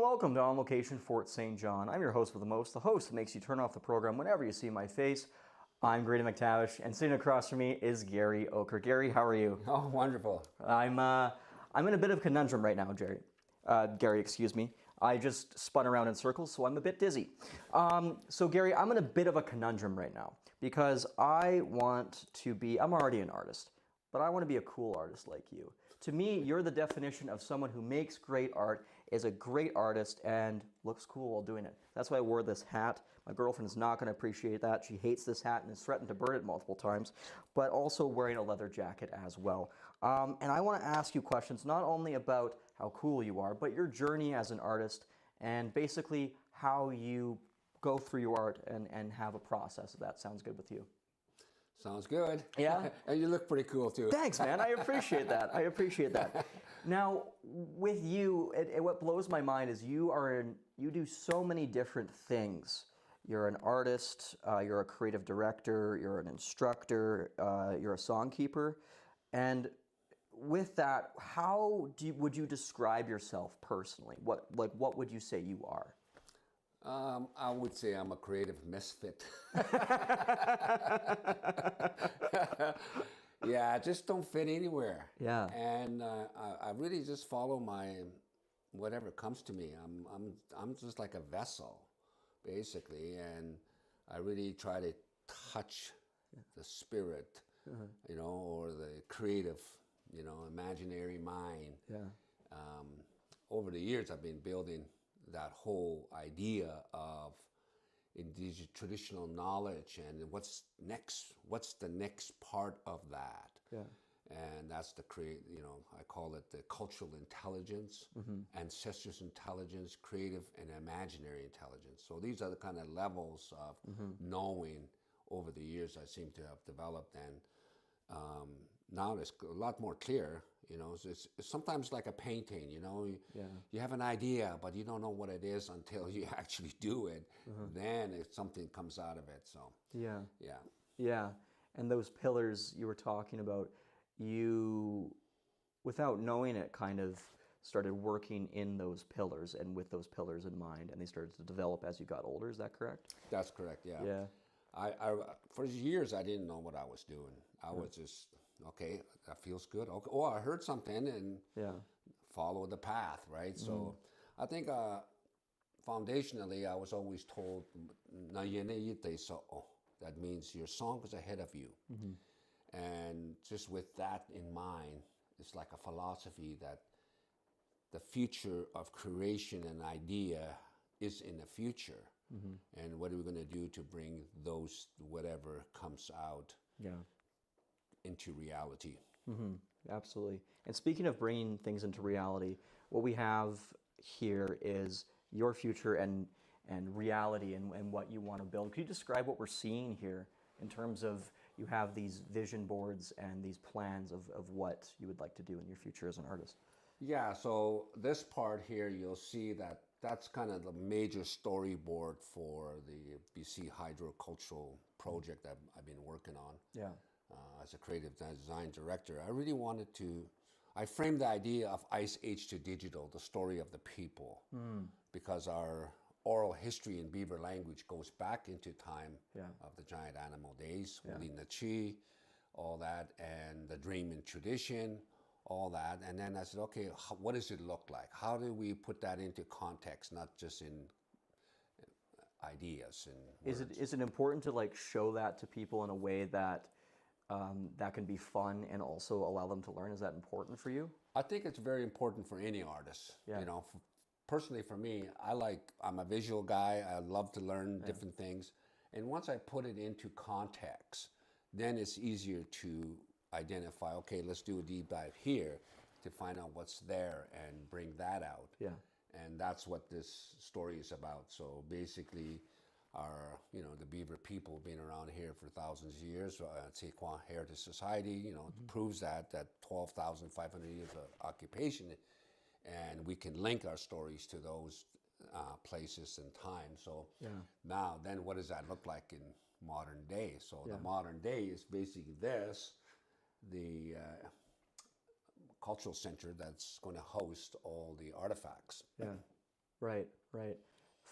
welcome to On Location Fort St. John. I'm your host with the most, the host that makes you turn off the program whenever you see my face. I'm Grady McTavish, and sitting across from me is Garry Oker. Gary, how are you? Oh, wonderful. I'm in a bit of a conundrum right now, Gary, excuse me. I just spun around in circles, so I'm a bit dizzy. So Gary, I'm in a bit of a conundrum right now because I'm already an artist, but I want to be a cool artist like you. To me, you're the definition of someone who makes great art, is a great artist, and looks cool while doing it. That's why I wore this hat. My girlfriend is not going to appreciate that. She hates this hat and has threatened to burn it multiple times, but also wearing a leather jacket as well. And I want to ask you questions not only about how cool you are, but your journey as an artist and basically how you go through your art and have a process, if that sounds good with you. Sounds good. Yeah? And you look pretty cool too. Thanks, man. I appreciate that. I appreciate that. Now, with you, what blows my mind is you do so many different things. You're an artist, you're a creative director, you're an instructor, you're a songkeeper. And with that, would you describe yourself personally? What would you say you are? I would say I'm a creative misfit. Yeah, I just don't fit anywhere. Yeah. And I really just follow my whatever comes to me. I'm just like a vessel, basically, and I really try to touch the spirit, or the creative, imaginary mind. Yeah. Over the years, I've been building that whole idea of indigenous traditional knowledge and what's the next part of that. Yeah. And that's I call it the cultural intelligence, ancestors intelligence, creative and imaginary intelligence. So these are the kind of levels of knowing over the years I seem to have developed, and now it's a lot more clear. It's sometimes like a painting. You have an idea, but you don't know what it is until you actually do it. Then something comes out of it. So yeah. And those pillars you were talking about, you, without knowing it, kind of started working in those pillars and with those pillars in mind, and they started to develop as you got older. Is that correct? That's correct. Yeah. Yeah. I for years I didn't know what I was doing. I was just, okay, that feels good. Okay, oh, I heard something, and follow the path, right? So I think foundationally I was always told, that means your song is ahead of you. And just with that in mind, it's like a philosophy that the future of creation and idea is in the future. And what are we going to do to bring those, whatever comes out, into reality? Absolutely. And speaking of bringing things into reality, what we have here is your future and reality and what you want to build. Could you describe what we're seeing here in terms of you have these vision boards and these plans of what you would like to do in your future as an artist? Yeah, so this part here, you'll see that's kind of the major storyboard for the BC hydrocultural project that I've been working on. Yeah. As a creative design director, I framed the idea of Ice Age to Digital, the story of the people, because our oral history in Beaver language goes back into time of the giant animal days, Uli Nachi, all that, and the dreaming tradition, all that. And then I said, okay, what does it look like? How do we put that into context, not just in ideas and words? Is it important to show that to people in a way that that can be fun and also allow them to learn? Is that important for you? I think it's very important for any artist. Personally for me, I'm a visual guy. I love to learn different things. And once I put it into context, then it's easier to identify, okay, let's do a deep dive here to find out what's there and bring that out. Yeah. And that's what this story is about. So basically, the Beaver people have been around here for thousands of years. Tsequan Heritage Society, proves that 12,500 years of occupation, and we can link our stories to those places and time. So now, then what does that look like in modern day? So the modern day is basically the cultural center that's going to host all the artifacts. Yeah. Right, right.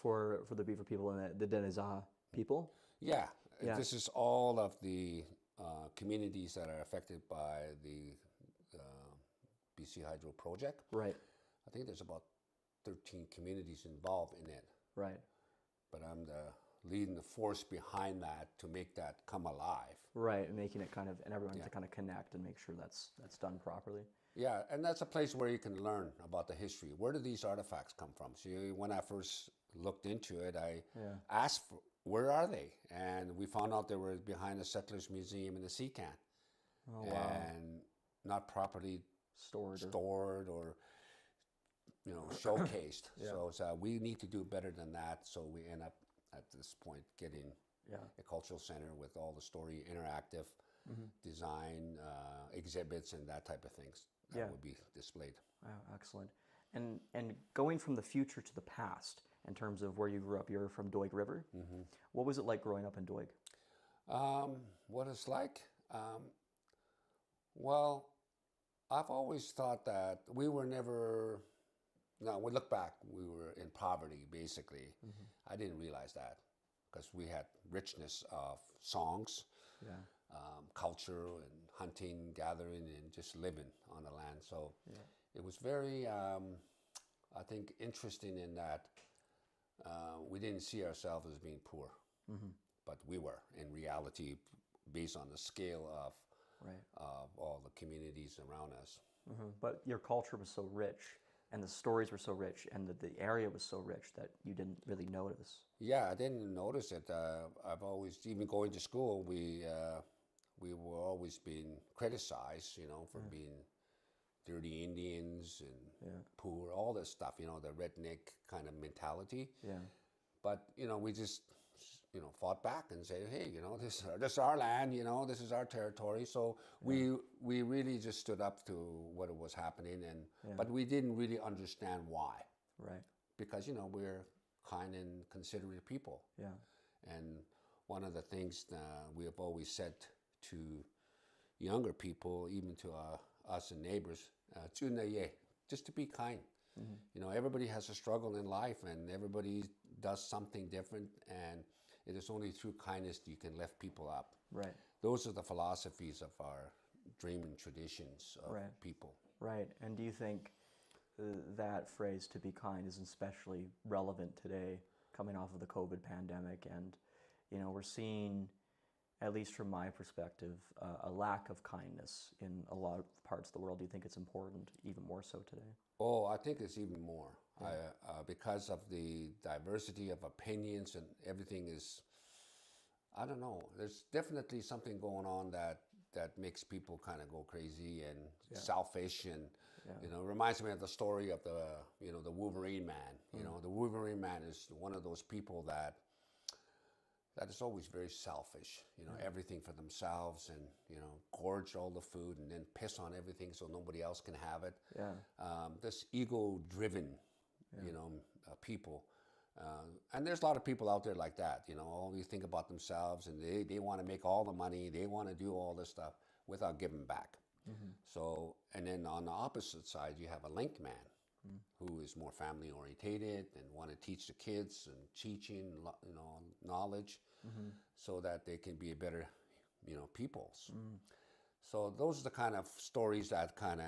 For the Beaver people and the Dane-zaa people. Yeah, Yeah. this is all of the communities that are affected by the BC Hydro project. Right, I think there's about 13 communities involved in it, right, but I'm the leading the force behind that to make that come alive. right. And making it kind of, and everyone Yeah. to kind of connect and make sure that's done properly. Yeah, and that's a place where you can learn about the history. Where do these artifacts come from? So when I first looked into it, I asked, where are they? And we found out they were behind the Settlers Museum in the Sea Can. Oh, wow. And not properly Stored. or showcased. So we need to do better than that. So we end up at this point getting a cultural center with all the story, interactive design, exhibits, and that type of things that would be displayed. Wow, excellent. And going from the future to the past, in terms of where you grew up, you're from Doig River. What was it like growing up in Doig? What it's like? Well, I've always thought that we were never. No, we look back, we were in poverty basically. I didn't realize that because we had richness of songs, culture, and hunting, gathering, and just living on the land. So it was very, I think, interesting in that we didn't see ourselves as being poor, but we were in reality based on the scale of all the communities around us. But your culture was so rich, and the stories were so rich, and the area was so rich that you didn't really notice. Yeah, I didn't notice it. I've always, even going to school, we were always being criticized, for being dirty Indians and poor, all this stuff, the redneck kind of mentality. Yeah. But, we just, fought back and say, hey, this is our land, this is our territory. So we really just stood up to what was happening, but we didn't really understand why. Right. Because, we're kind and considerate people. Yeah. And one of the things we have always said to younger people, even to us and neighbors, just to be kind. Everybody has a struggle in life, and everybody does something different, and it is only through kindness you can lift people up. Right. Those are the philosophies of our dream and traditions of people. Right. And do you think that phrase, to be kind, is especially relevant today, coming off of the COVID pandemic? And, we're seeing, at least from my perspective, a lack of kindness in a lot of parts of the world. Do you think it's important, even more so today? Oh, I think it's even more. Because of the diversity of opinions and everything is, I don't know, there's definitely something going on that makes people kind of go crazy and selfish, and reminds me of the story of the Wolverine Man. The Wolverine Man is one of those people that is always very selfish, everything for themselves, and, gorge all the food and then piss on everything so nobody else can have it. This ego-driven, people. And there's a lot of people out there like that, only think about themselves, and they want to make all the money, they want to do all this stuff without giving back. So, and then on the opposite side, you have a link man who is more family orientated and want to teach the kids and teaching, knowledge, so that they can be a better, peoples. So those are the kind of stories that kind of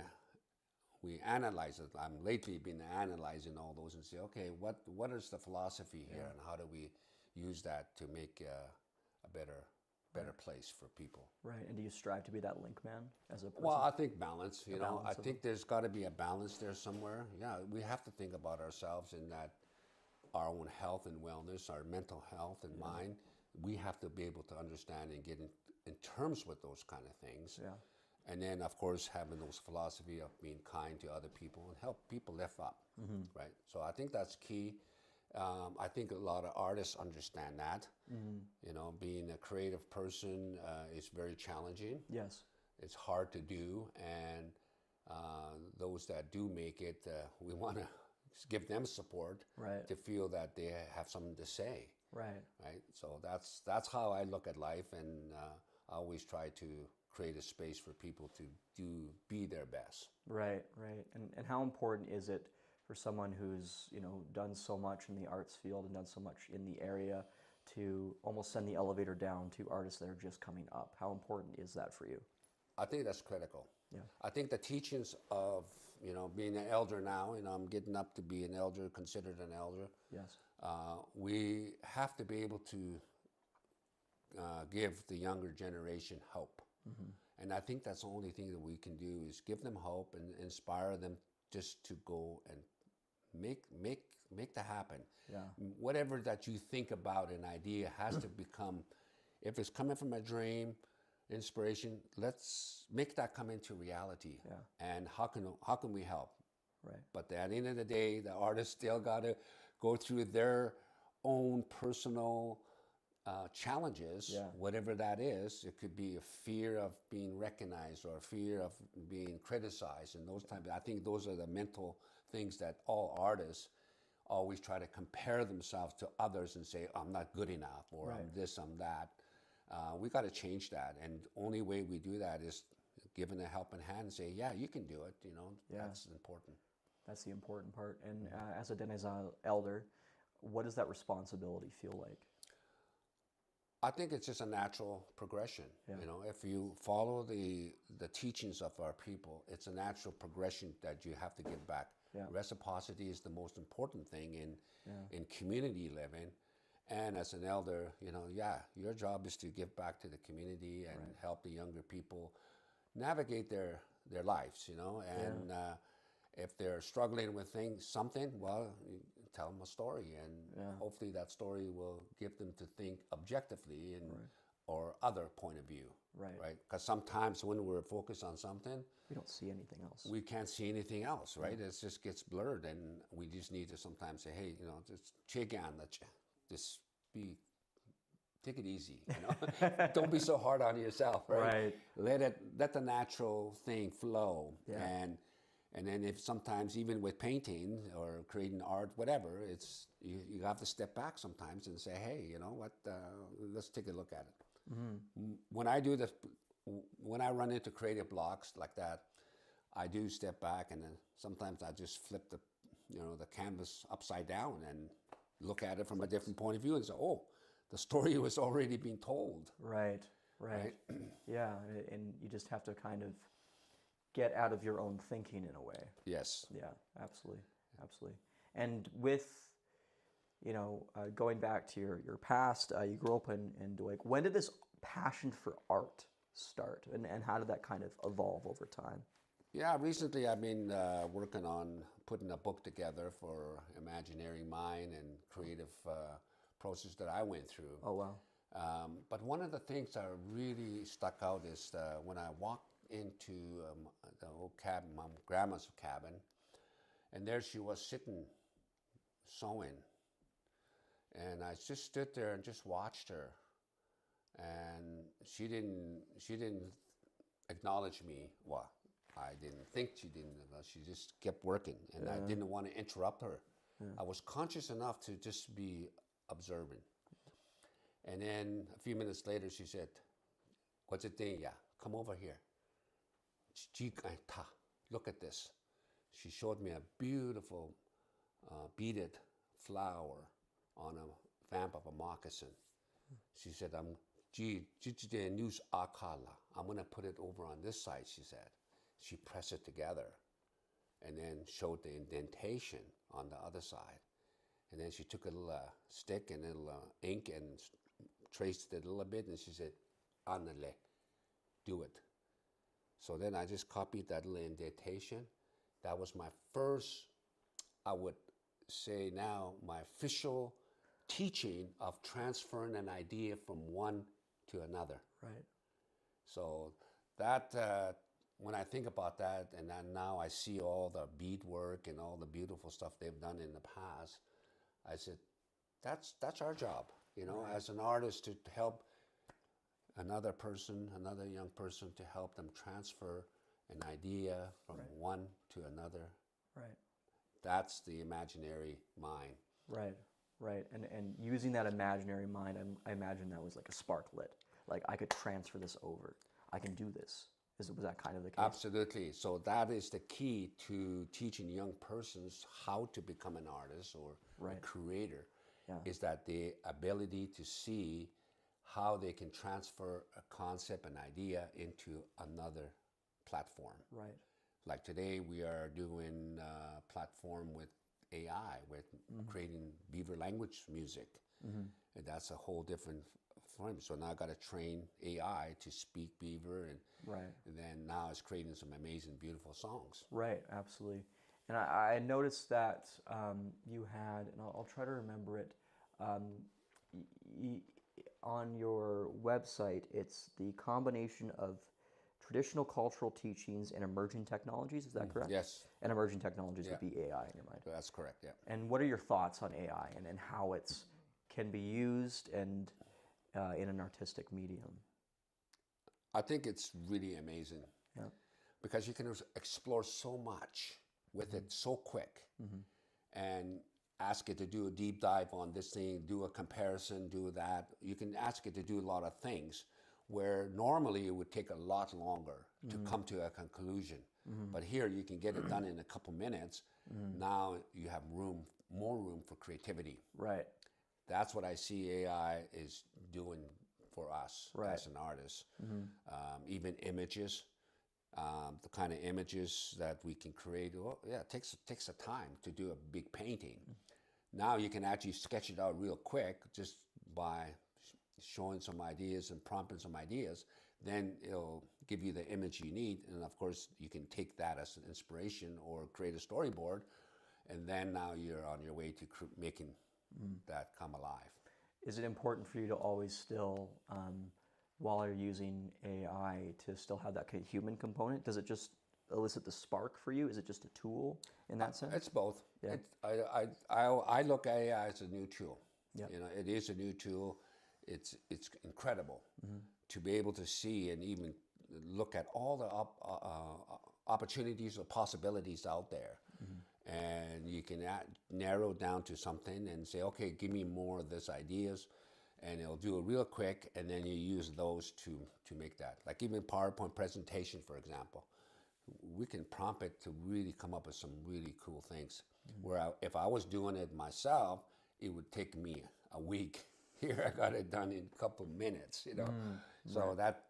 we analyze it. I'm lately been analyzing all those and say, okay, what is the philosophy here, and how do we use that to make a better place for people? Right. And do you strive to be that link man as a person? Well, I think balance. Balance I think there's got to be a balance there somewhere. Yeah, we have to think about ourselves in that our own health and wellness, our mental health and mind. We have to be able to understand and get in terms with those kind of things. Yeah. And then, of course, having those philosophy of being kind to other people and help people lift up, right? So I think that's key. I think a lot of artists understand that. Being a creative person is very challenging. Yes. It's hard to do, and those that do make it, we want to give them support to feel that they have something to say. Right. So that's how I look at life, and I always try to create a space for people to be their best. Right. And how important is it for someone who's, done so much in the arts field and done so much in the area to almost send the elevator down to artists that are just coming up? How important is that for you? I think that's critical. Yeah. I think the teachings of, being an elder now, I'm getting up to be an elder, considered an elder. Yes. We have to be able to give the younger generation hope. And I think that's the only thing that we can do is give them hope and inspire them just to go and make that happen. Yeah. Whatever that you think about an idea has to become, if it's coming from a dream, inspiration, let's make that come into reality. Yeah. And how can we help? Right. But at the end of the day, the artist still got to go through their own personal challenges, Yeah. whatever that is. It could be a fear of being recognized or a fear of being criticized, and those types. I think those are the mental things that all artists always try to compare themselves to others and say, I'm not good enough, or Right. I'm this, I'm that. We got to change that, and the only way we do that is giving a helping hand and say, yeah, you can do it. Yeah. That's important. That's the important part. And as a Dane-zaa Elder, what does that responsibility feel like? I think it's just a natural progression. Yeah. If you follow the teachings of our people, it's a natural progression that you have to give back. Yeah. Reciprocity is the most important thing Yeah. in community living. And as an elder, your job is to give back to the community and Right. help the younger people navigate their lives, and if they're struggling with something, well, you tell them a story, and hopefully that story will give them to think objectively and Right. or other point of view, Right. Because sometimes when we're focused on something, We don't see anything else. we can't see anything else, right? It just gets blurred, and we just need to sometimes say, hey, just just take it easy, Don't be so hard on yourself, right? Right. Let the natural thing flow. Yeah. And then if sometimes even with painting or creating art, whatever, it's you have to step back sometimes and say, hey, you know what, let's take a look at it. When I do this, when I run into creative blocks like that, I do step back, and then sometimes I just flip the canvas upside down and look at it from a different point of view and say, oh, the story was already being told. Right. Yeah, and you just have to kind of get out of your own thinking in a way. Yes. Yeah, absolutely. And with, going back to your past, you grew up in Dwight. When did this passion for art start, and how did that kind of evolve over time? Yeah, recently I've been working on putting a book together for Imaginary Mind and creative process that I went through. Oh, wow. But one of the things that really stuck out is when I walked into the old cabin, my grandma's cabin, and there she was sitting sewing. And I just stood there and just watched her. And she didn't acknowledge me. Well, I didn't think she didn't. She just kept working, and I didn't want to interrupt her. I was conscious enough to just be observing. And then a few minutes later, she said, "What's it thing? Yeah, come over here. Look at this." She showed me a beautiful beaded flower on a vamp of a moccasin. She said, I'm going to put it over on this side, she said. She pressed it together and then showed the indentation on the other side. And then she took a little stick and a little ink and traced it a little bit, and she said, "Anale, do it." So then I just copied that little indentation. That was my first, I would say now, my official teaching of transferring an idea from one to another. Right. So that, when I think about that, and then now I see all the beadwork and all the beautiful stuff they've done in the past, I said, that's our job, Right. as an artist, to help another person, another young person, to help them transfer an idea from Right. one to another. Right. That's the imaginary mind. Right. And using that imaginary mind, I imagine that was like a spark lit. Like, I could transfer this over. I can do this. Was that kind of the case? Absolutely. So that is the key to teaching young persons how to become an artist or a creator, is that the ability to see how they can transfer a concept, an idea into another platform. Right. Like today we are doing a platform with AI, with creating Beaver language music. And that's a whole different form. So now I got to train AI to speak Beaver, and then now it's creating some amazing, beautiful songs. Right, absolutely. And I noticed that you had, and I'll try to remember it, on your website, it's the combination of traditional cultural teachings and emerging technologies. Is that correct? Yes. And emerging technologies would be AI in your mind. That's correct, yeah. And what are your thoughts on AI and how it's can be used and in an artistic medium? I think it's really amazing. Yeah. Because you can explore so much with it so quick, and ask it to do a deep dive on this thing, do a comparison, do that. You can ask it to do a lot of things where normally it would take a lot longer to come to a conclusion. But here you can get it done in a couple minutes. Now you have more room for creativity. Right. That's what I see AI is doing for us as an artist. Even images. The kind of images that we can create, it takes a time to do a big painting. Now you can actually sketch it out real quick just by showing some ideas and prompting some ideas. Then it'll give you the image you need, and of course you can take that as an inspiration or create a storyboard, and then now you're on your way to making that come alive. Is it important for you to always still, while you're using AI, to still have that kind of human component? Does it just elicit the spark for you? Is it just a tool in that sense? It's both. Yeah. I look at AI as a new tool. Yeah. You know, it is a new tool. It's incredible to be able to see and even look at all the opportunities or possibilities out there. And you can narrow down to something and say, okay, give me more of these ideas, and it'll do it real quick, and then you use those to make that. Like even PowerPoint presentation, for example, we can prompt it to really come up with some really cool things. Where if I was doing it myself, it would take me a week. Here I got it done in a couple of minutes, you know. So that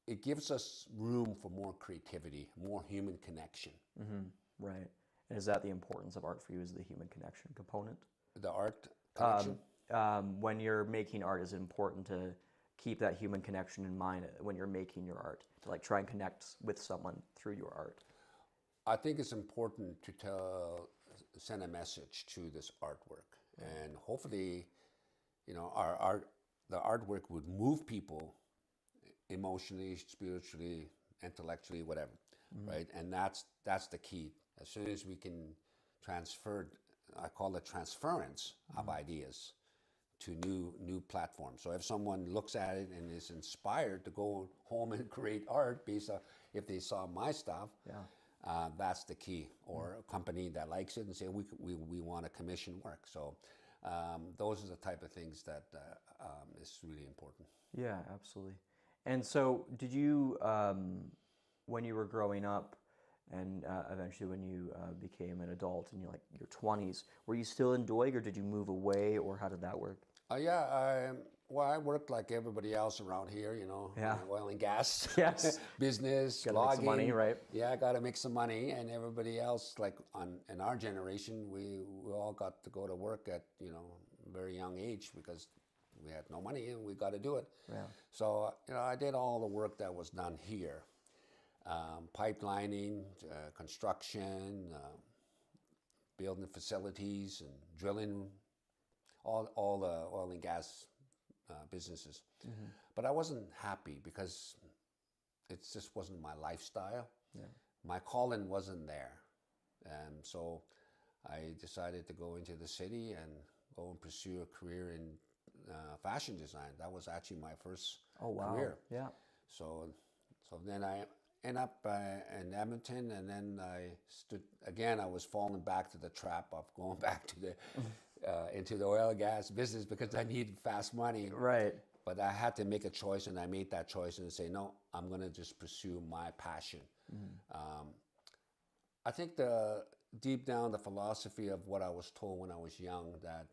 it gives us room for more creativity, more human connection. Right. And is that the importance of art for you, is the human connection component? The art connection? When you're making art, is it important to keep that human connection in mind when you're making your art, to like try and connect with someone through your art? I think it's important to send a message to this artwork, and hopefully, you know, the artwork would move people emotionally, spiritually, intellectually, whatever, right? And that's the key. As soon as we can transfer, I call it transference of ideas to new platforms. So if someone looks at it and is inspired to go home and create art based on if they saw my stuff, that's the key. Or a company that likes it and say we want to commission work. So those are the type of things that is really important. Yeah, absolutely. And so, did you, when you were growing up, and eventually when you became an adult in your 20s, were you still in Doig, or did you move away, or how did that work? I worked like everybody else around here, you know, oil and gas, business, gotta logging. make some money, right? Yeah, I got to make some money, and everybody else, like in our generation, we all got to go to work at, you know, a very young age because we had no money and we got to do it. Yeah. So, you know, I did all the work that was done here. Pipelining, construction, building facilities and drilling, all the oil and gas businesses. But I wasn't happy because it just wasn't my lifestyle. Yeah. My calling wasn't there. And so I decided to go into the city and go and pursue a career in fashion design. That was actually my first career. Yeah. So then I end up in Edmonton, and then I was falling back to the trap of going back to the into the oil and gas business because I needed fast money. Right. But I had to make a choice, and I made that choice and say, no, I'm going to just pursue my passion. I think deep down the philosophy of what I was told when I was young, that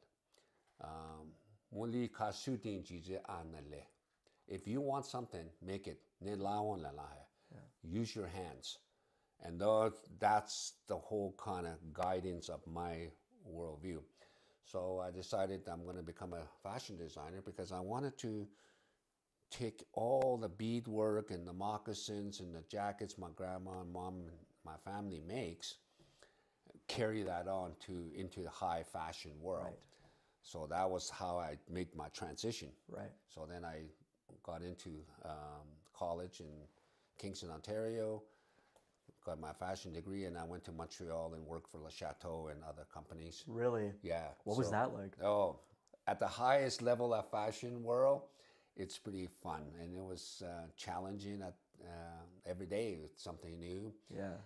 if you want something, make it. Use your hands. And that's the whole kind of guidance of my worldview. So I decided I'm going to become a fashion designer because I wanted to take all the beadwork and the moccasins and the jackets my grandma and mom and my family makes, carry that on into the high fashion world. Right. So that was how I made my transition. Right. So then I got into college in Kingston, Ontario, got my fashion degree, and I went to Montreal and worked for Le Chateau and other companies. Really? Yeah. What was that like? Oh, at the highest level of fashion world, it's pretty fun, and it was challenging. Every day, it's something new. Yeah.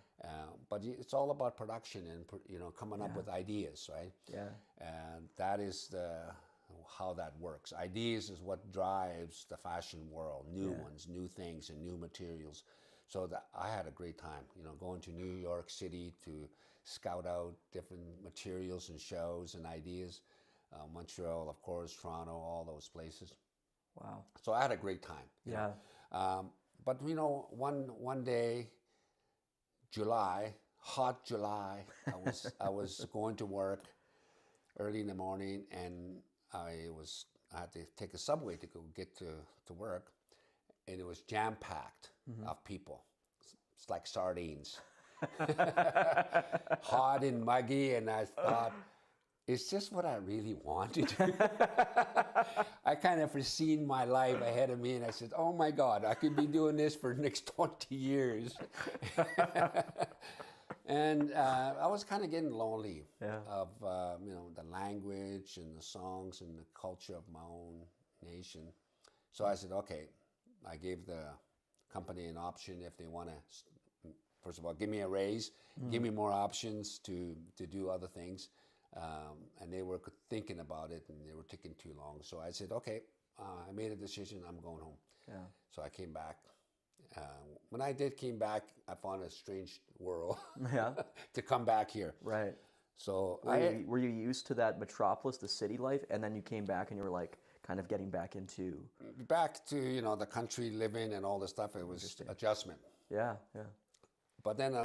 But it's all about production and coming up with ideas, right? Yeah. And that is how that works. Ideas is what drives the fashion world. New ones, new things, and new materials. So I had a great time, going to New York City to scout out different materials and shows and ideas. Montreal, of course, Toronto, all those places. Wow. So I had a great time. Yeah. But one day, hot July, I was going to work early in the morning, and I had to take a subway to go get to work, and it was jam packed of people. It's like sardines, hot and muggy, and I thought, is this what I really wanted? I kind of foreseen my life ahead of me, and I said, oh my God, I could be doing this for the next 20 years. And I was kind of getting lonely of the language and the songs and the culture of my own nation. So I said, okay, I gave the company an option if they want to, first of all, give me a raise, give me more options to do other things. And they were thinking about it, and they were taking too long. So I said, okay, I made a decision, I'm going home. Yeah. So I came back. When I came back, I found a strange world to come back here. Right. So were you used to that metropolis, the city life, and then you came back and you were like kind of getting back into the country living and all this stuff. It was adjustment. Yeah, yeah. But then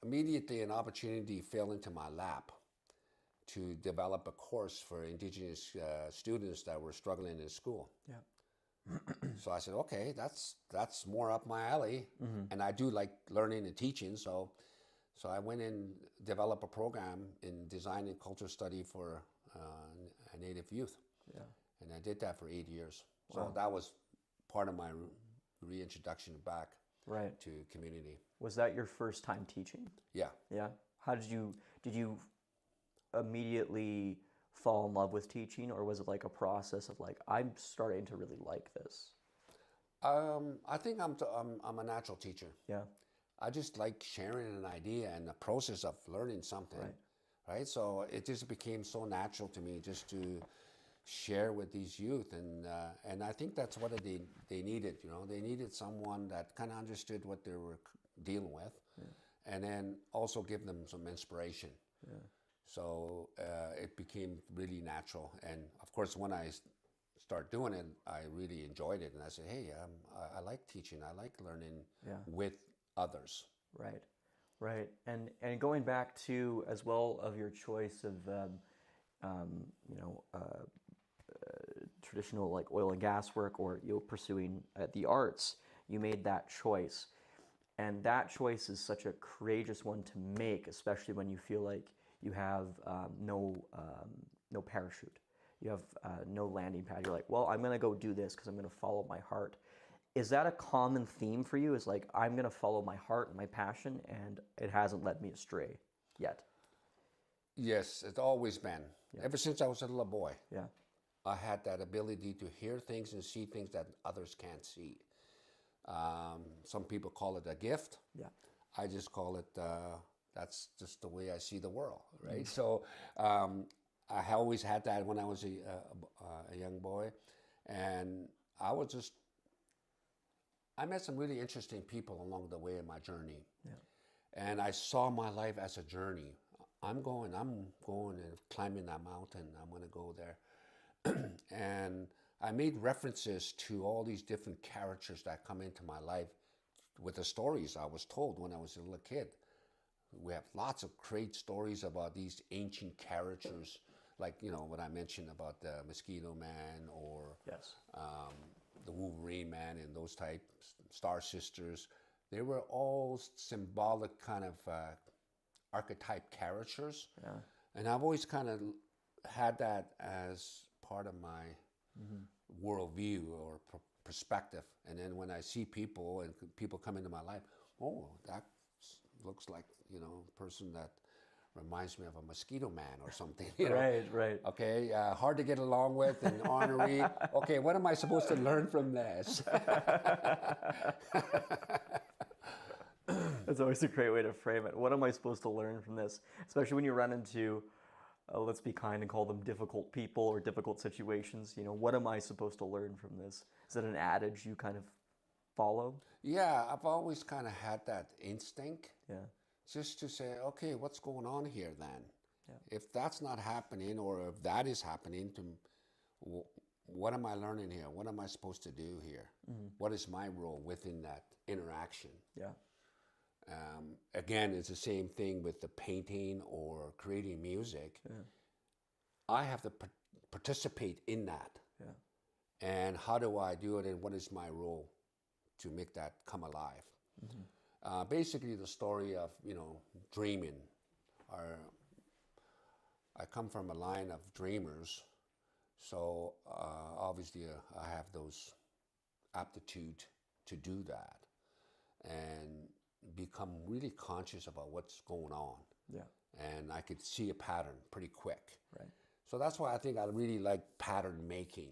immediately an opportunity fell into my lap to develop a course for Indigenous students that were struggling in school. Yeah. So I said, okay, that's more up my alley, and I do like learning and teaching. So I went and developed a program in design and culture study for Native youth. Yeah. And I did that for 8 years. So that was part of my reintroduction back to community. Was that your first time teaching? Yeah. Yeah. How did you immediately fall in love with teaching, or was it like a process of like, I'm starting to really like this? I think I'm a natural teacher. Yeah. I just like sharing an idea and the process of learning something. Right. So it just became so natural to me just to share with these youth, and I think that's what they needed. They needed someone that kind of understood what they were dealing with, and then also give them some inspiration. Yeah. So it became really natural, and of course, when I start doing it, I really enjoyed it, and I said, "Hey, I like teaching. I like learning with others." Right, right, and going back to as well of your choice of traditional like oil and gas work, or pursuing the arts, you made that choice, and that choice is such a courageous one to make, especially when you feel like you have no parachute, you have no landing pad. You're like, well, I'm gonna go do this because I'm gonna follow my heart. Is that a common theme for you? Is like, I'm gonna follow my heart and my passion, and it hasn't led me astray yet? Yes, it's always been. Ever since I was a little boy. Yeah. I had that ability to hear things and see things that others can't see. Some people call it a gift. Yeah. I just call it that's just the way I see the world, right? So I always had that when I was a young boy, and I met some really interesting people along the way in my journey. Yeah. And I saw my life as a journey. I'm going and climbing that mountain. I'm going to go there. And I made references to all these different characters that come into my life with the stories I was told when I was a little kid. We have lots of great stories about these ancient characters, like, what I mentioned about the Mosquito Man or Yes. the Wolverine Man and those type, Star Sisters. They were all symbolic kind of archetype characters. Yeah. And I've always kind of had that as part of my worldview or perspective. And then when I see people and people come into my life, oh, that looks like, a person that reminds me of a Mosquito Man or something. Right. Okay, hard to get along with and ornery. Okay, what am I supposed to learn from this? That's always a great way to frame it. What am I supposed to learn from this? Especially when you run into, let's be kind and call them difficult people or difficult situations. What am I supposed to learn from this? Is it an adage you kind of follow? Yeah, I've always kind of had that instinct. Yeah. Just to say, okay, what's going on here then? Yeah. If that's not happening, or if that is happening, what am I learning here? What am I supposed to do here? What is my role within that interaction? Yeah. Again, it's the same thing with the painting or creating music. Yeah. I have to participate in that. Yeah. And how do I do it, and what is my role to make that come alive? Basically, the story of, dreaming. I come from a line of dreamers, so obviously I have those aptitude to do that and become really conscious about what's going on. Yeah. And I could see a pattern pretty quick. Right. So that's why I think I really like pattern making.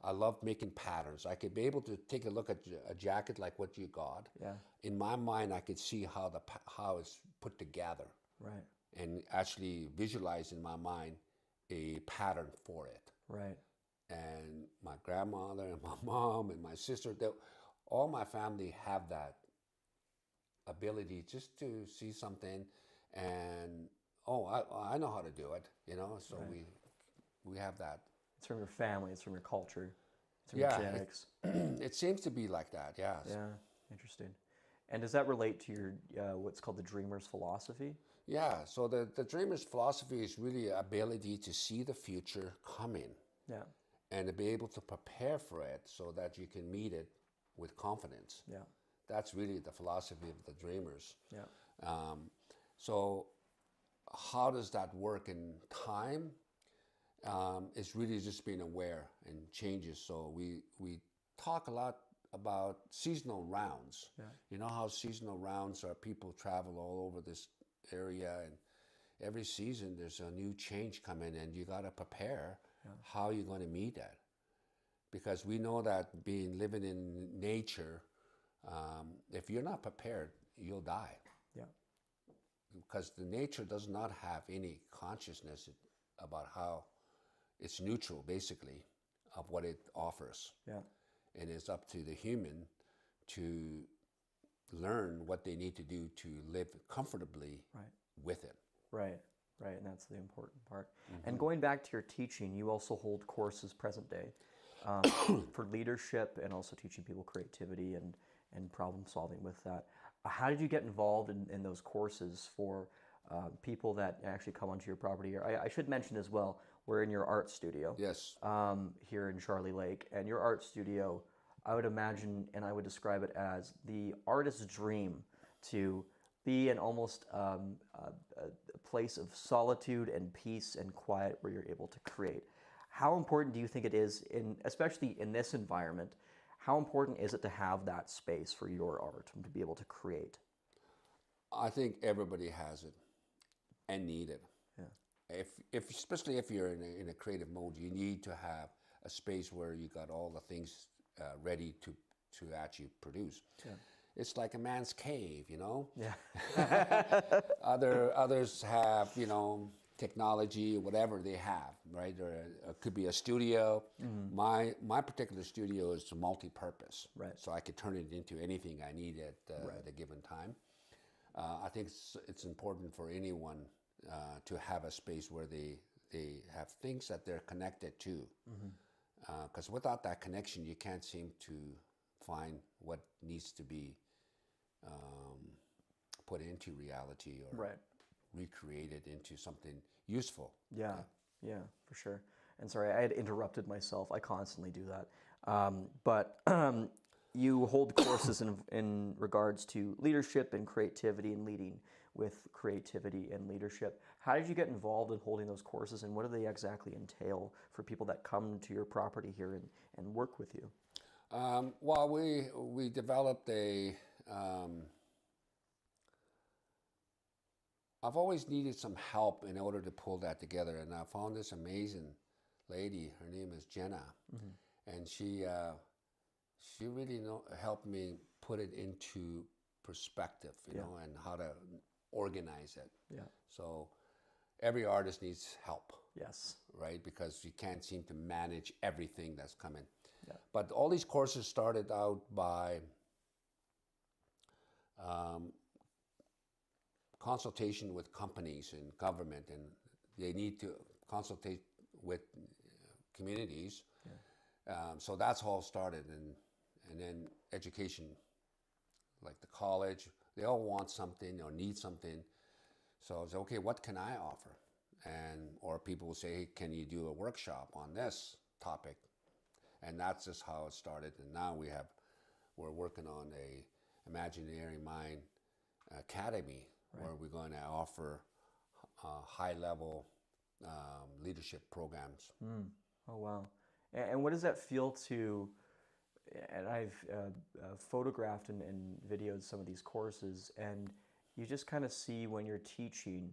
I love making patterns. I could be able to take a look at a jacket like what you got. Yeah. In my mind, I could see how it's put together. Right. And actually visualize in my mind a pattern for it. Right. And my grandmother and my mom and my sister, all my family have that ability just to see something and, I know how to do it, so Right. we have that. It's from your family. It's from your culture. It's from your genetics. It seems to be like that, yes. Yeah. Interesting. And does that relate to your what's called the dreamer's philosophy? Yeah, so the dreamer's philosophy is really ability to see the future coming. Yeah. And to be able to prepare for it so that you can meet it with confidence. Yeah. That's really the philosophy of the dreamers. Yeah. So how does that work in time? It's really just being aware and changes. So we talk a lot about seasonal rounds. Yeah. You know how seasonal rounds are, people travel all over this area, and every season there's a new change coming, and you got to prepare how you're going to meet that. Because we know that living in nature, if you're not prepared, you'll die. Yeah. Because the nature does not have any consciousness about how it's neutral, basically, of what it offers. Yeah. And it's up to the human to learn what they need to do to live comfortably with it. Right. Right. And that's the important part. And going back to your teaching, you also hold courses present day for leadership and also teaching people creativity and problem solving with that. How did you get involved in those courses for people that actually come onto your property? I should mention as well, we're in your art studio. Yes. Here in Charlie Lake. And your art studio, I would imagine, and I would describe it as the artist's dream to be an almost a place of solitude and peace and quiet where you're able to create. How important do you think it is, especially in this environment, how important is it to have that space for your art and to be able to create? I think everybody has it and need it. Yeah. Especially if you're in a creative mode, you need to have a space where you got all the things ready to actually produce. Yeah. It's like a man's cave, Yeah. Others have, technology, whatever they have, right? Or it could be a studio. My particular studio is multi-purpose, Right. so I could turn it into anything I need at a given time. I think it's important for anyone to have a space where they have things that they're connected to. Because without that connection, you can't seem to find what needs to be put into reality or recreated into something useful. Yeah, for sure. And sorry, I had interrupted myself. I constantly do that. But you hold courses in regards to leadership and creativity and leading with creativity and leadership. How did you get involved in holding those courses, and what do they exactly entail for people that come to your property here and work with you? Well, we developed a. I've always needed some help in order to pull that together, and I found this amazing lady. Her name is Jenna, and she really helped me put it into perspective, you know, and how to organize it. Yeah. So every artist needs help. Yes. Right, because you can't seem to manage everything that's coming. Yeah. But all these courses started out by consultation with companies and government, and they need to consultate with communities. So that's all started, and then education, like the college, they all want something or need something. So I was okay, what can I offer? Or people will say, hey, can you do a workshop on this topic? And that's just how it started. And now we're working on a Imaginary Mind Academy, where we're going to offer high-level leadership programs. Oh, wow. And what does that feel to, and I've photographed and videoed some of these courses, and you just kind of see when you're teaching,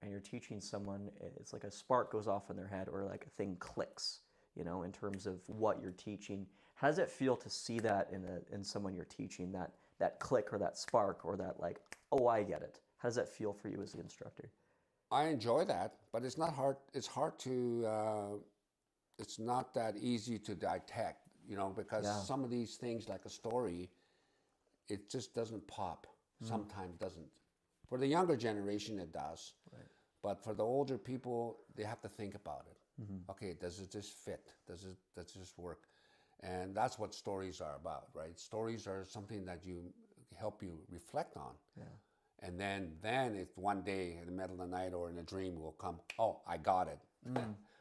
and you're teaching someone, it's like a spark goes off in their head, or like a thing clicks, you know, in terms of what you're teaching. How does it feel to see that in someone you're teaching, that click or that spark or that like, oh, I get it? How does that feel for you as the instructor? I enjoy that, but it's not hard. It's hard to, it's not that easy to detect, you know, because some of these things, like a story, it just doesn't pop. Sometimes doesn't. For the younger generation, it does. Right. But for the older people, they have to think about it. Okay, does it just fit? Does this work? And that's what stories are about, right? Stories are something that help you reflect on. Yeah. And then if one day in the middle of the night or in a dream will come, oh, I got it.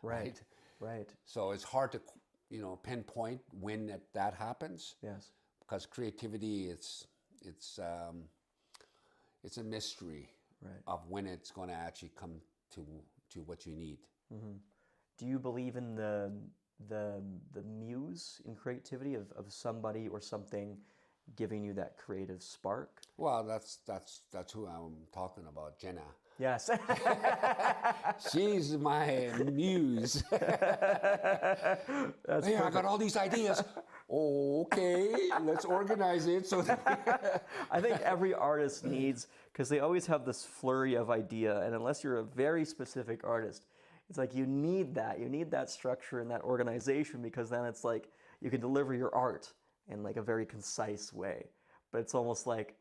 Right. Right. So it's hard to, you know, pinpoint when that happens. Yes. Because creativity, it's a mystery of when it's going to actually come to what you need. Do you believe in the muse in creativity of somebody or something giving you that creative spark? Well, that's who I'm talking about, Jenna. Yes. She's my muse. Hey, I got all these ideas. Oh, okay, let's organize it so that I think every artist needs, because they always have this flurry of idea, and unless you're a very specific artist, it's like you need that structure and that organization, because then it's like you can deliver your art in like a very concise way. But it's almost like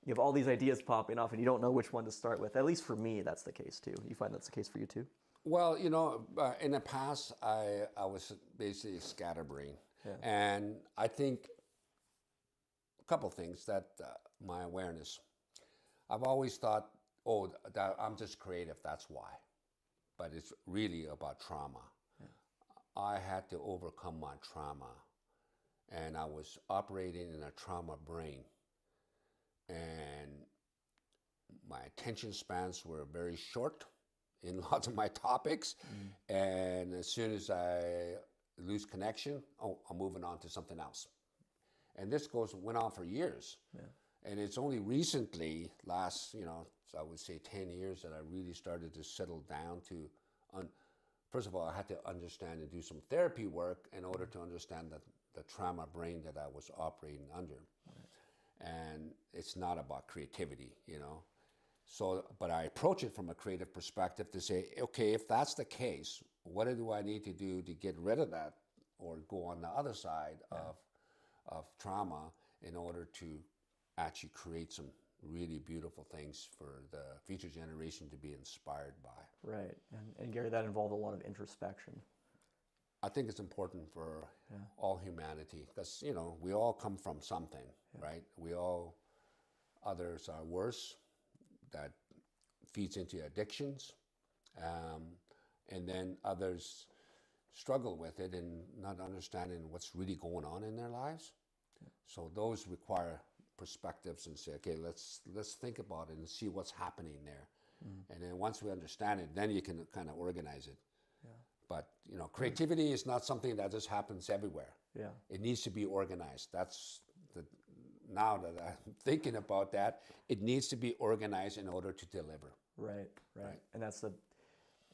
you have all these ideas popping off and you don't know which one to start with. At least for me, that's the case too. You find that's the case for you too? Well, you know, in the past, I was basically scatterbrained. Yeah. And I think a couple things that my awareness. I've always thought, oh, that I'm just creative, that's why. But it's really about trauma. Yeah. I had to overcome my trauma. And I was operating in a trauma brain. And my attention spans were very short in lots of my topics. And as soon as I lose connection, oh, I'm moving on to something else. And this went on for years. Yeah. And it's only recently, last, I would say 10 years, that I really started to settle down to, first of all, I had to understand and do some therapy work in order to understand the trauma brain that I was operating under. Right. And it's not about creativity, So, but I approach it from a creative perspective to say, okay, if that's the case, what do I need to do to get rid of that or go on the other side of trauma in order to actually create some really beautiful things for the future generation to be inspired by. Right. And Gary, that involved a lot of introspection. I think it's important for all humanity because, you know, we all come from something, right? Others are worse, that feeds into addictions. And then others struggle with it and not understanding what's really going on in their lives. So those require perspectives and say, okay, let's think about it and see what's happening there. And then once we understand it, then you can kind of organize it. But, you know, creativity is not something that just happens everywhere. Yeah. It needs to be organized. Now that I'm thinking about that, it needs to be organized in order to deliver. Right. And that's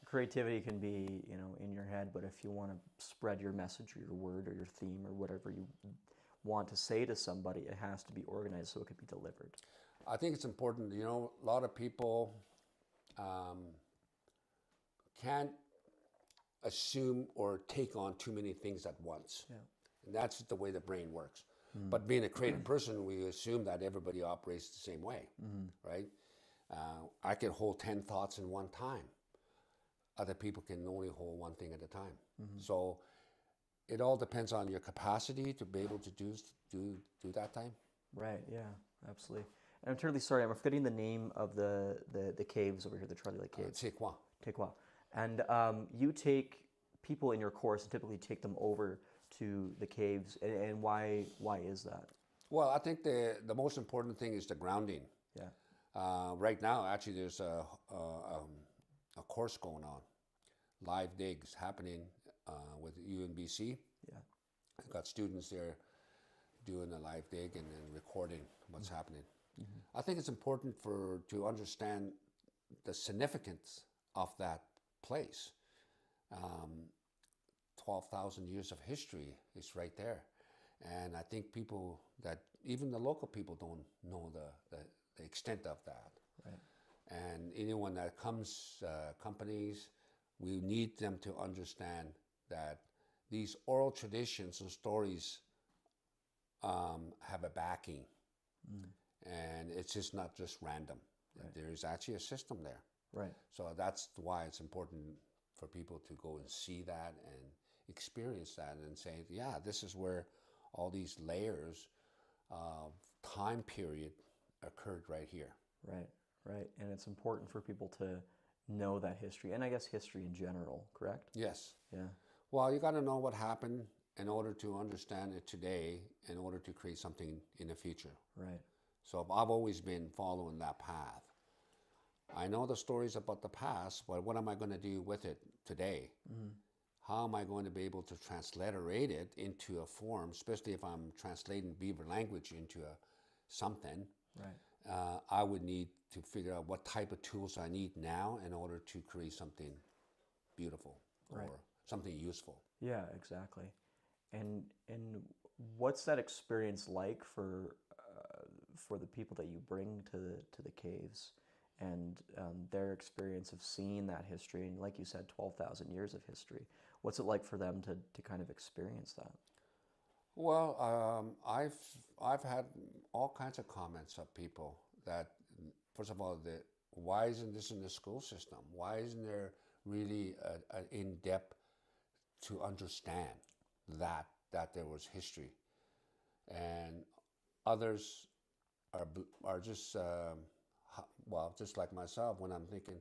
creativity can be, you know, in your head, but if you want to spread your message or your word or your theme or whatever you want to say to somebody, it has to be organized so it can be delivered. I think it's important, you know, a lot of people can't assume or take on too many things at once. Yeah. And that's the way the brain works. But being a creative person, we assume that everybody operates the same way, right? I can hold 10 thoughts in one time. Other people can only hold one thing at a time. So it all depends on your capacity to be able to do that time. Right, yeah, absolutely. And I'm terribly sorry, I'm forgetting the name of the caves over here, the Charlie Lake Caves. Tequila. And you take people in your course and typically take them over to the caves, and why is that? Well, I think the most important thing is the grounding. Yeah. Right now, actually, there's a course going on, live digs happening with UNBC. Yeah. I've got students there doing a live dig and then recording what's happening. I think it's important to understand the significance of that place. 12,000 years of history is right there. And I think people that, even the local people don't know the extent of that. Right. And anyone that comes, companies, we need them to understand that these oral traditions and stories have a backing. And it's just not just random. Right. There is actually a system there. Right. So that's why it's important for people to go and see that and experience that and say, yeah, this is where all these layers of time period occurred right here. Right. And it's important for people to know that history, and I guess history in general, correct? Yes. Yeah. Well, you got to know what happened in order to understand it today, in order to create something in the future. Right. So I've always been following that path. I know the stories about the past, but what am I going to do with it today? How am I going to be able to transliterate it into a form, especially if I'm translating Beaver language into something? Right. I would need to figure out what type of tools I need now in order to create something beautiful or something useful. Yeah, exactly. And what's that experience like for the people that you bring to the caves, and their experience of seeing that history, and like you said, 12,000 years of history? What's it like for them to kind of experience that? Well, I've had all kinds of comments of people that, first of all, why isn't this in the school system? Why isn't there really an in-depth to understand that there was history? And others are just just like myself, when I'm thinking,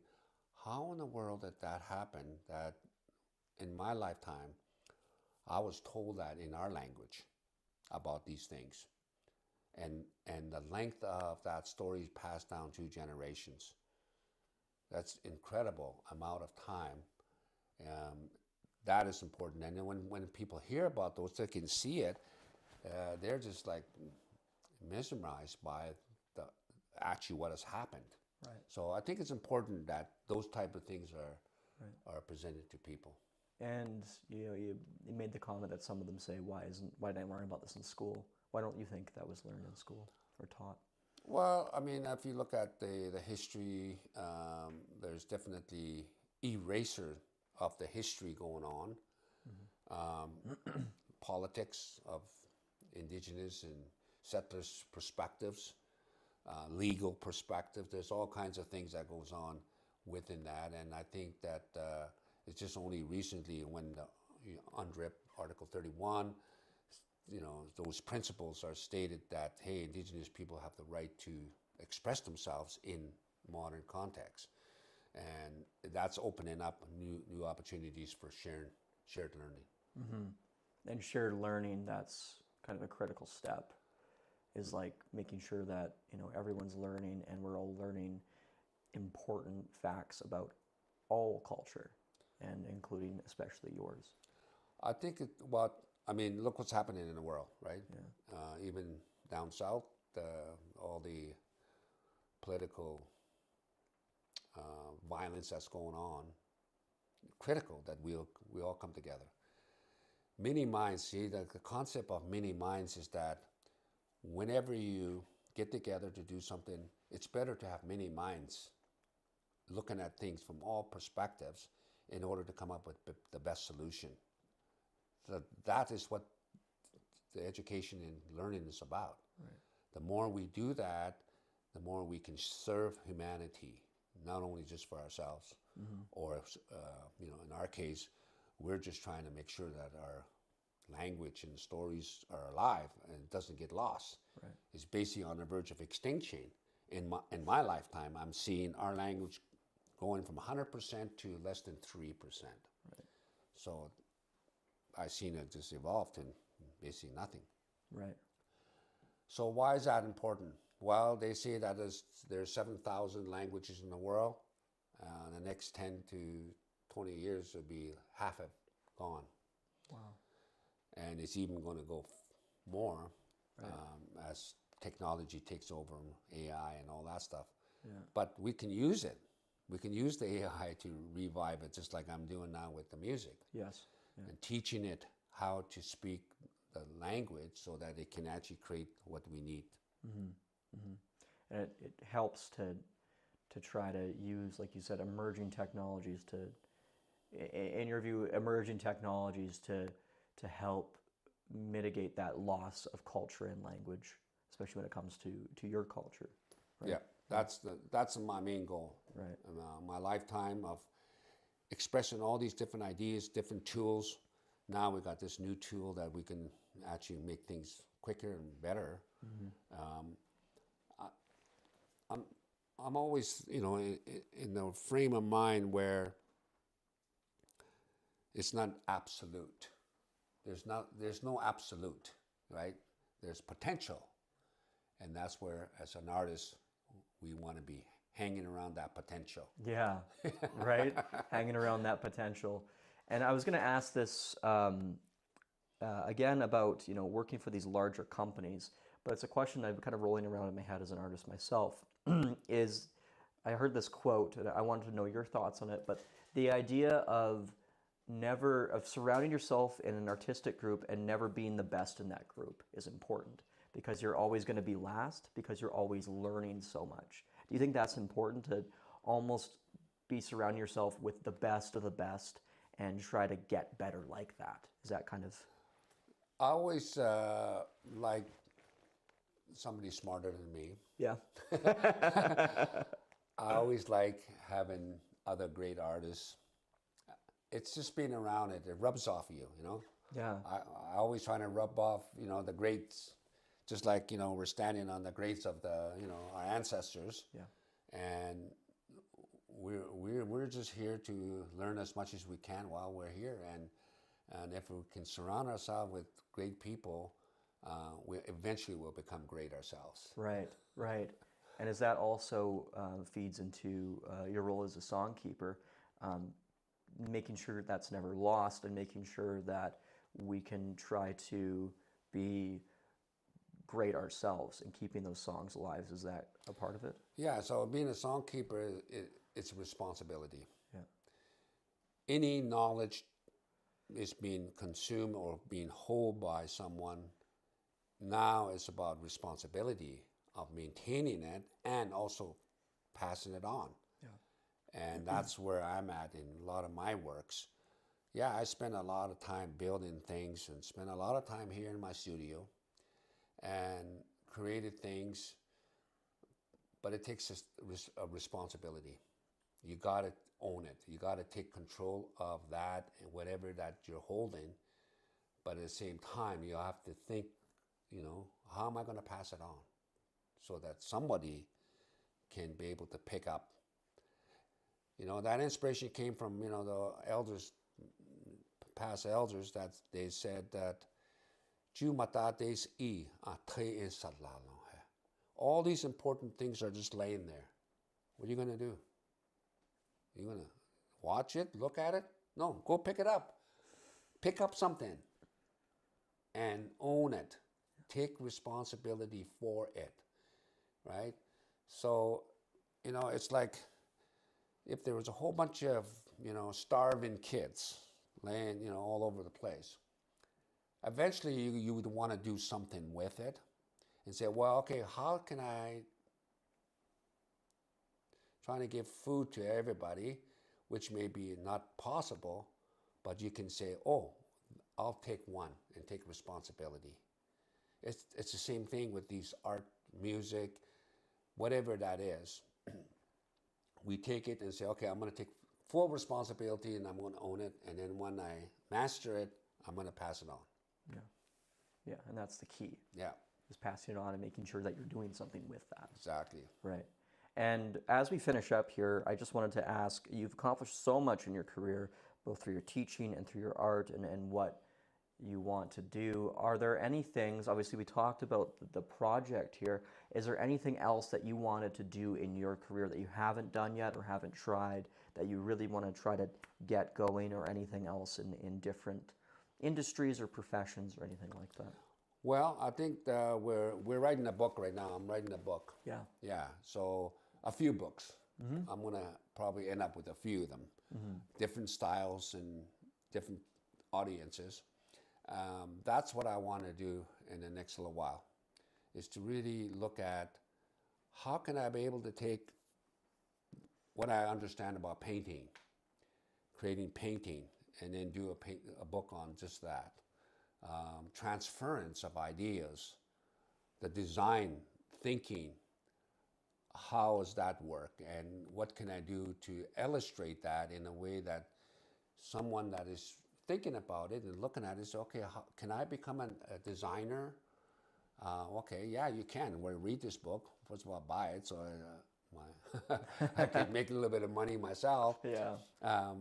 how in the world did that happen? That in my lifetime, I was told that in our language about these things, and the length of that story passed down 2 generations. That's incredible amount of time. That is important. And then when people hear about those, they can see it. They're just like mesmerized by actually what has happened. Right. So I think it's important that those type of things are presented to people. And you made the comment that some of them say, why didn't I learn about this in school? Why don't you think that was learned in school or taught? Well, I mean, if you look at the history, there's definitely erasure of the history going on. Politics of indigenous and settlers' perspectives, legal perspective. There's all kinds of things that goes on within that, and I think that it's just only recently when the UNDRIP Article 31, those principles are stated that, hey, indigenous people have the right to express themselves in modern context, and that's opening up new opportunities for shared learning. And shared learning, that's kind of a critical step, is like making sure that, everyone's learning and we're all learning important facts about all culture, and including especially yours. I think look what's happening in the world, right? Yeah. Even down south, all the political violence that's going on, critical that we all come together. Mini minds, see, the concept of mini minds is that whenever you get together to do something, it's better to have many minds looking at things from all perspectives in order to come up with the best solution. So that is what the education and learning is about. Right. The more we do that, the more we can serve humanity, not only just for ourselves, or in our case, we're just trying to make sure that our language and stories are alive and it doesn't get lost. Right. It's basically on the verge of extinction. In my lifetime, I'm seeing our language going from 100% to less than 3%. Right. So I've seen it just evolve to basically nothing. Right. So why is that important? Well, they say that there's 7,000 languages in the world. In the next 10 to 20 years, it'll be half of gone. Wow. And it's even going to go more Right. as technology takes over, AI and all that stuff. Yeah. But we can use it. We can use the AI to revive it, just like I'm doing now with the music. Yes. Yeah. And teaching it how to speak the language so that it can actually create what we need. And it helps to try to use, like you said, emerging technologies to, in your view, emerging technologies to help mitigate that loss of culture and language, especially when it comes to your culture. Right? Yeah, that's my main goal. Right. My lifetime of expressing all these different ideas, different tools. Now we got this new tool that we can actually make things quicker and better. I'm always, in the frame of mind where it's not absolute. There's no absolute, right? There's potential, and that's where, as an artist, we want to be hanging around that potential. Yeah, right? Hanging around that potential. And I was going to ask this again about, working for these larger companies, but it's a question I've kind of rolling around in my head as an artist myself, is I heard this quote, and I wanted to know your thoughts on it, but the idea of surrounding yourself in an artistic group and never being the best in that group is important, because you're always going to be last, because you're always learning so much. Do you think that's important, to almost be surrounding yourself with the best of the best and try to get better like that? Is that kind of... I always like somebody smarter than me. Yeah. I always like having other great artists. It's just being around it. It rubs off you, Yeah. I always try to rub off, the greats, just like, we're standing on the greats of our ancestors. Yeah. And we're just here to learn as much as we can while we're here. And if we can surround ourselves with great people, we eventually will become great ourselves. Right, right. And as that also feeds into your role as a songkeeper, making sure that's never lost, and making sure that we can try to be great ourselves and keeping those songs alive. Is that a part of it? Yeah, so being a songkeeper, it's a responsibility. Yeah. Any knowledge is being consumed or being held by someone. Now it's about responsibility of maintaining it and also passing it on. And that's where I'm at in a lot of my works. Yeah, I spend a lot of time building things and spend a lot of time here in my studio and created things, but it takes a responsibility. You got to own it. You got to take control of that and whatever that you're holding. But at the same time, you have to think, how am I going to pass it on so that somebody can be able to pick up. That inspiration came from, the elders, past elders, that they said that all these important things are just laying there. What are you going to do? You going to watch it, look at it? No, go pick it up. Pick up something and own it. Take responsibility for it, right? So, it's like if there was a whole bunch of, starving kids laying, all over the place, eventually you would want to do something with it and say, well, okay, how can I try to give food to everybody, which may be not possible, but you can say, oh, I'll take one and take responsibility. It's the same thing with these art, music, whatever that is. We take it and say, okay, I'm going to take full responsibility and I'm going to own it. And then when I master it, I'm going to pass it on. Yeah, and that's the key. Yeah. Is passing it on and making sure that you're doing something with that. Exactly. Right. And as we finish up here, I just wanted to ask, you've accomplished so much in your career, both through your teaching and through your art and what you want to do. Are there any things, obviously we talked about the project here, is there anything else that you wanted to do in your career that you haven't done yet or haven't tried that you really want to try to get going, or anything else in different industries or professions or anything like that? Well, I think we're writing a book right now. I'm writing a book. Yeah. Yeah, so a few books. I'm going to probably end up with a few of them. Different styles and different audiences. That's what I want to do in the next little while, is to really look at how can I be able to take what I understand about painting, creating painting, and then do a book on just that. Transference of ideas, the design, thinking, how does that work, and what can I do to illustrate that in a way that someone that is thinking about it and looking at it says, okay, how, can I become a designer? Okay, yeah, you can. Well, read this book. First of all, buy it so I can make a little bit of money myself. Yeah.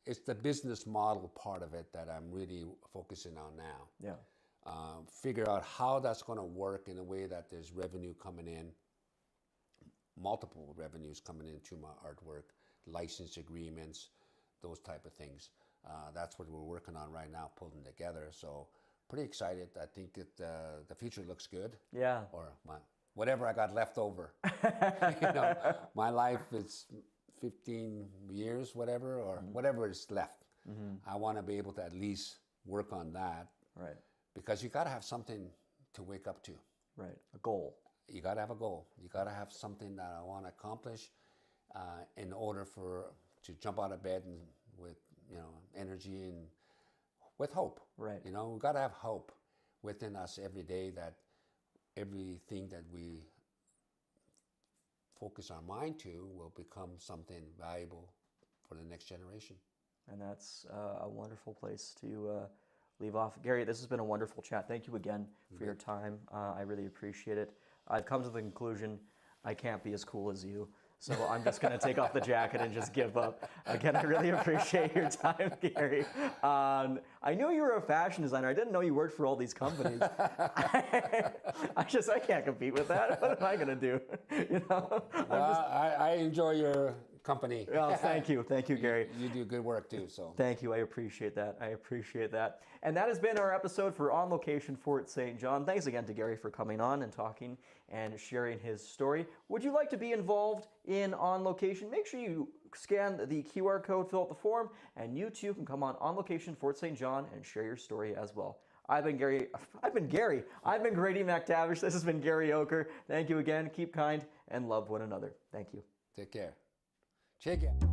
It's the business model part of it that I'm really focusing on now. Yeah. Figure out how that's going to work in a way that there's revenue coming in, multiple revenues coming into my artwork, license agreements, those type of things. That's what we're working on right now, pulling together. So pretty excited. I think that the future looks good. Yeah. Or whatever I got left over. My life is 15 years, whatever, or whatever is left. I want to be able to at least work on that. Right. Because you got to have something to wake up to. Right. A goal. You got to have a goal. You got to have something that I want to accomplish in order to jump out of bed and with energy and with hope. Right. We got to have hope within us every day that everything that we focus our mind to will become something valuable for the next generation. And that's a wonderful place to leave off. Garry, this has been a wonderful chat. Thank you again for your time. I really appreciate it. I've come to the conclusion I can't be as cool as you. So I'm just going to take off the jacket and just give up. Again, I really appreciate your time, Garry. I knew you were a fashion designer. I didn't know you worked for all these companies. I can't compete with that. What am I going to do? I enjoy your company. Well, thank you, Garry. You do good work too. So thank you. I appreciate that. And that has been our episode for On Location Fort St. John. Thanks again to Garry for coming on and talking and sharing his story. Would you like to be involved in On Location? Make sure you scan the QR code, fill out the form, and you too can come on Location Fort St. John and share your story as well. I've been Grady McTavish. This has been Garry Oker. Thank you again. Keep kind and love one another. Thank you. Take care. Check it.